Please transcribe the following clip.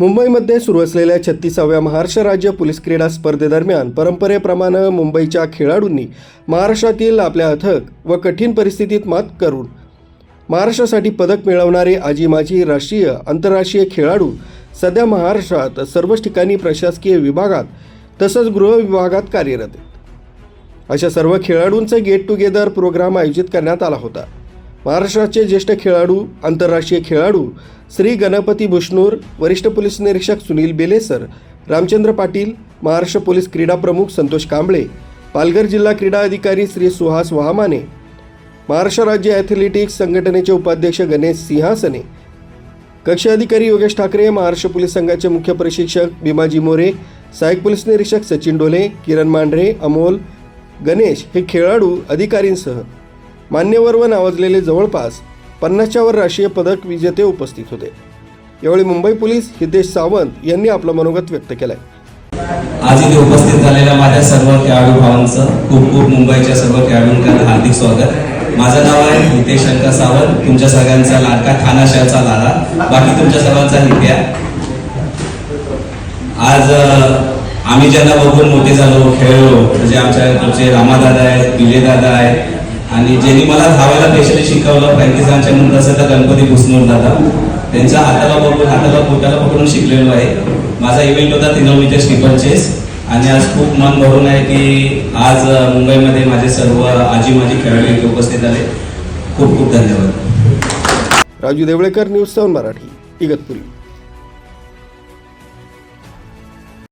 मुंबईमध्ये सुरू असलेल्या 36व्या महाराष्ट्र राज्य पोलीस क्रीडा स्पर्धेदरम्यान परंपरेप्रमाणे मुंबईच्या खेळाडूंनी महाराष्ट्रातील आपल्या अथक व कठीण परिस्थितीत मात करून महाराष्ट्रासाठी पदक मिळवणारे आजी माजी राष्ट्रीय आंतरराष्ट्रीय खेळाडू सध्या महाराष्ट्रात सर्वच ठिकाणी प्रशासकीय विभागात तसंच गृह विभागात कार्यरत आहेत। अशा सर्व खेळाडूंचे गेट टुगेदर प्रोग्राम आयोजित करण्यात आला होता। महाराष्ट्राचे ज्येष्ठ खेळाडू आंतरराष्ट्रीय खेळाडू श्री गणपती बुशनूर, वरिष्ठ पोलीस निरीक्षक सुनील बेलेसर, रामचंद्र पाटील, महाराष्ट्र पोलीस क्रीडा प्रमुख संतोष कांबळे, पालघर जिल्हा क्रीडा अधिकारी श्री सुहास वाहमाने, महाराष्ट्र राज्य ॲथलेटिक्स संघटनेचे उपाध्यक्ष गणेश सिंहासने, कक्ष अधिकारी योगेश ठाकरे, महाराष्ट्र पोलीस संघाचे मुख्य प्रशिक्षक भीमाजी मोरे, सहाय्यक पोलीस निरीक्षक सचिन डोले, किरण मांढरे, अमोल, गणेश हे खेळाडू अधिकारींसह मान्यवर व नावाजलेले जवळपास 50च्या वर राष्ट्रीय पदक विजेते उपस्थित होते। यावेळी मुंबई पोलीस हितेश सावंत यांनी आपलं मनोगत व्यक्त केलंय। आज इथे उपस्थित झालेल्या माझ्या सर्व खेळाडू भावांचं खूप मुंबईच्या सर्व खेळाडूंकडे हार्दिक स्वागत। माझं नाव आहे हितेश शंकर सावंत, तुमच्या सगळ्यांचा लाडका ठाणाशहरचा लाडा, बाकी तुमच्या सर्वांचा हित्या। आज आम्ही ज्यांना बघून मोठे झालो, खेळलो, म्हणजे आमचे रामादादा आहेत, विजयदादा आहेत, आणि ज्यांनी मला धावायला स्पेशली शिकवलं फ्रँकिसांच्या नंतर असेल तर गणपती बुसनूर दादा, त्यांच्या हाताला बघून हाताला पोटाला पकडून शिकलेलो आहे। माझा इव्हेंट होता 3 मीटर स्टीपल चेस, आणि आज खूप मन भरून आहे की आज मुंबईमध्ये माझे सर्व आजी माजी खेळाडू इथे उपस्थित आले। खूप खूप धन्यवाद। राजू देवळेकर, न्यूज 7 मराठी, इगतपुरी।